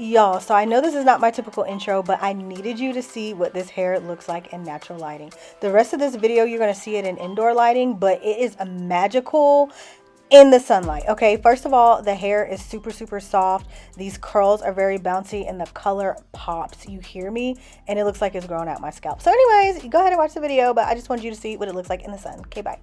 Y'all, so I know this is not my typical intro, but I needed you to see what this hair looks like in natural lighting. The rest of this video, you're going to see it in indoor lighting, but it is a magical in the sunlight. Okay, first of all, the hair is super soft. These curls are very bouncy and the color pops. You hear me? And it looks like it's growing out my scalp. So anyways, go ahead and watch the video, but I just wanted you to see what it looks like in the sun. Okay, bye.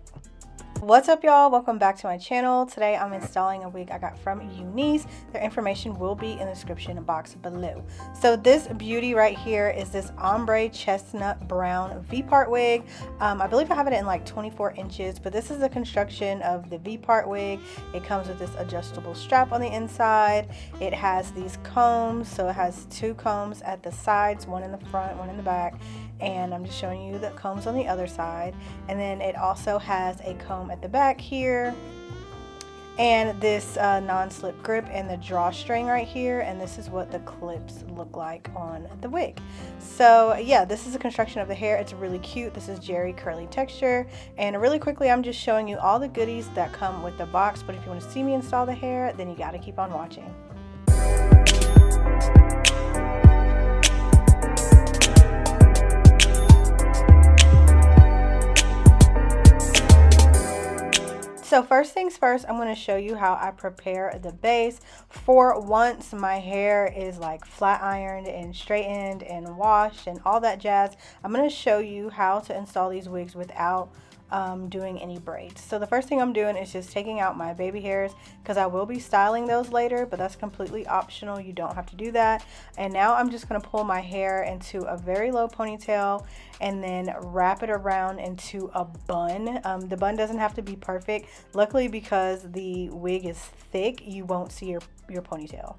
What's up, y'all? Welcome back to my channel. Today I'm installing a wig I got from Unice. Their information will be in the description box below. So this beauty right here is this Ombre Chestnut Brown V-part wig. I believe I have it in like 24 inches, but this is a construction of the V-part wig. It comes with this adjustable strap on the inside. It has these combs, so it has two combs at the sides, one in the front, one in the back. And I'm just showing you the combs on the other side. And then it also has a comb at the back here, and this non-slip grip and the drawstring right here, and this is what the clips look like on the wig. So yeah, this is a construction of the hair. It's really cute. This is Jerry curly texture, and really quickly I'm just showing you all the goodies that come with the box, but if you want to see me install the hair, then you got to keep on watching. So first things first, I'm going to show you how I prepare the base. For once my hair is like flat ironed and straightened and washed and all that jazz, I'm going to show you how to install these wigs without doing any braids. So the first thing I'm doing is just taking out my baby hairs, because I will be styling those later, but that's completely optional. You don't have to do that. And now I'm just going to pull my hair into a very low ponytail and then wrap it around into a bun. The bun doesn't have to be perfect. Luckily, because the wig is thick, you won't see your ponytail.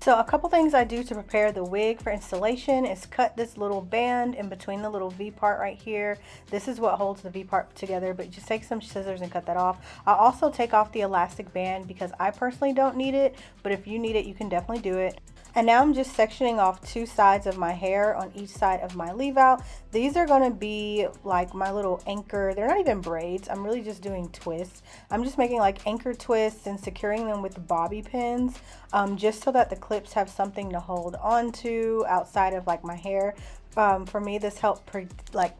So a couple things I do to prepare the wig for installation is cut this little band in between the little V part right here. This is what holds the V part together, but just take some scissors and cut that off. I'll also take off the elastic band because I personally don't need it, but if you need it, you can definitely do it. And now I'm just sectioning off two sides of my hair on each side of my leave out. These are going to be like my little anchor. They're not even braids. I'm really just doing twists. I'm just making like anchor twists and securing them with bobby pins, just so that the clips have something to hold on to outside of like my hair. For me, this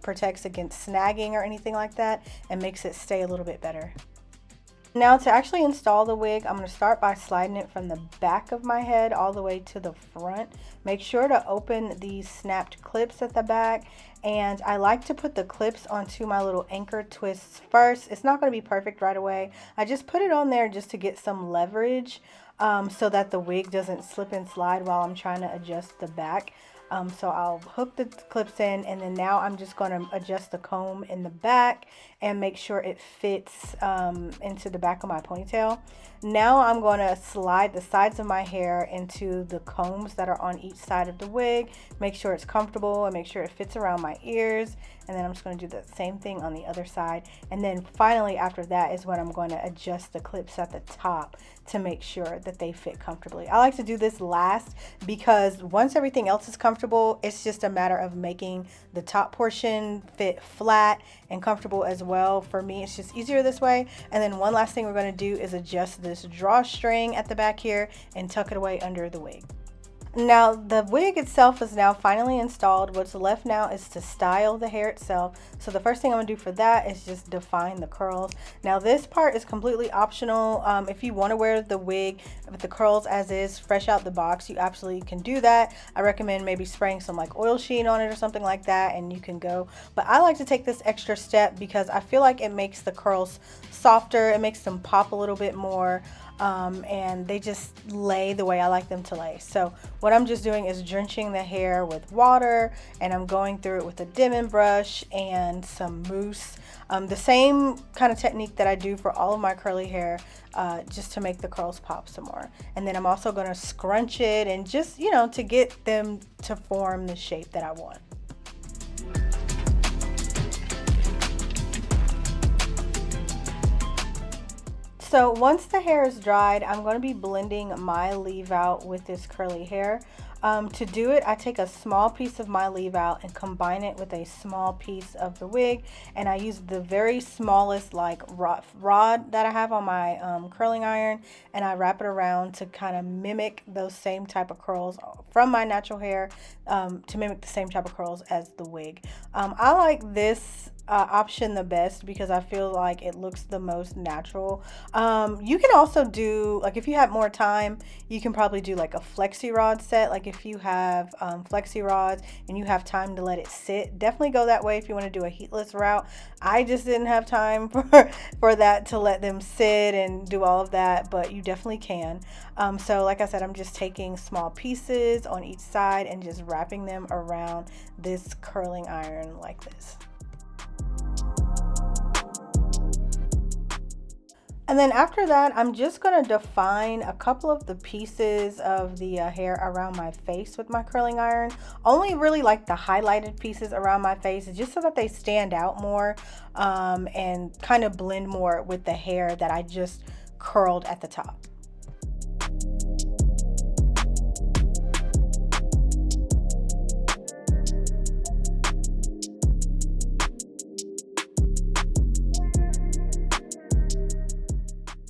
protects against snagging or anything like that and makes it stay a little bit better. Now to actually install the wig, I'm going to start by sliding it from the back of my head all the way to the front. Make sure to open these snapped clips at the back, and I like to put the clips onto my little anchor twists first. It's not going to be perfect right away. I just put it on there just to get some leverage so that the wig doesn't slip and slide while I'm trying to adjust the back. So I'll hook the clips in, and then now I'm just going to adjust the comb in the back and make sure it fits into the back of my ponytail. Now I'm going to slide the sides of my hair into the combs that are on each side of the wig. Make sure it's comfortable and make sure it fits around my ears. And then I'm just going to do the same thing on the other side. And then finally after that is when I'm going to adjust the clips at the top to make sure that they fit comfortably. I like to do this last because once everything else is comfortable, it's just a matter of making the top portion fit flat and comfortable as well. For me, it's just easier this way. And then one last thing we're going to do is adjust this drawstring at the back here and tuck it away under the wig. Now the wig itself is now finally installed. What's left now is to style the hair itself. So the first thing I'm going to do for that is just define the curls. Now this part is completely optional. If you want to wear the wig with the curls as is, fresh out the box, you absolutely can do that. I recommend maybe spraying some like oil sheen on it or something like that, and you can go. But I like to take this extra step because I feel like it makes the curls softer. It makes them pop a little bit more. And they just lay the way I like them to lay. So what I'm just doing is drenching the hair with water, and I'm going through it with a Denman brush and some mousse. The same kind of technique that I do for all of my curly hair, just to make the curls pop some more. And then I'm also going to scrunch it and just, you know, to get them to form the shape that I want. So once the hair is dried, I'm going to be blending my leave out with this curly hair. To do it, I take a small piece of my leave out and combine it with a small piece of the wig, and I use the very smallest like rod that I have on my curling iron, and I wrap it around to kind of mimic those same type of curls from my natural hair, to mimic the same type of curls as the wig. I like this option the best because I feel like it looks the most natural. You can also do, like, if you have more time, you can probably do like a flexi rod set. Like if you have flexi rods and you have time to let it sit, definitely go that way if you want to do a heatless route. I just didn't have time for that, to let them sit and do all of that, but you definitely can. So like I said, I'm just taking small pieces on each side and just wrapping them around this curling iron like this. And then after that, I'm just going to define a couple of the pieces of the hair around my face with my curling iron. Only really like the highlighted pieces around my face, just so that they stand out more, and kind of blend more with the hair that I just curled at the top.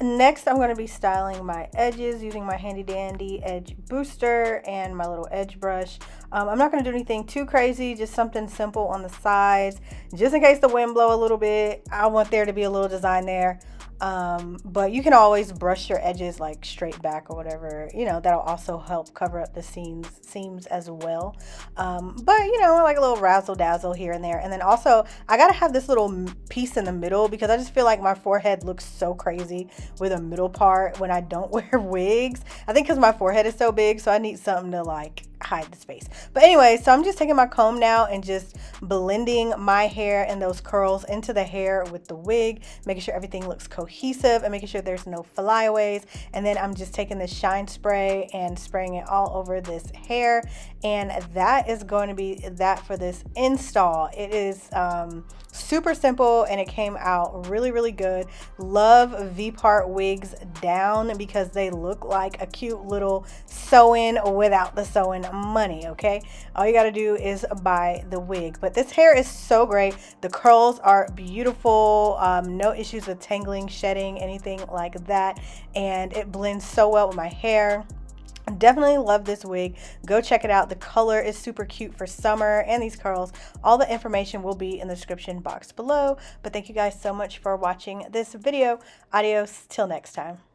Next, I'm going to be styling my edges using my handy dandy edge booster and my little edge brush. I'm not going to do anything too crazy, just something simple on the sides, just in case the wind blow a little bit. I want there to be a little design there. But you can always brush your edges like straight back or whatever, you know, that'll also help cover up the seams as well. But you know, like a little razzle dazzle here and there. And then also I gotta have this little piece in the middle because I just feel like my forehead looks so crazy with a middle part when I don't wear wigs. I think because my forehead is so big, so I need something to like hide the space. But anyway, so I'm just taking my comb now and just blending my hair and those curls into the hair with the wig, making sure everything looks cohesive and making sure there's no flyaways. And then I'm just taking this shine spray and spraying it all over this hair, and that is going to be that for this install. It is super simple and it came out really good. Love V-part wigs down because they look like a cute little sew-in without the sew-in money. Okay, all you got to do is buy the wig. But this hair is so great. The curls are beautiful, no issues with tangling, shedding, anything like that, and it blends so well with my hair. Definitely love this wig. Go check it out. The color is super cute for summer, and these curls, all the information will be in the description box below. But thank you guys so much for watching this video. Adios till next time.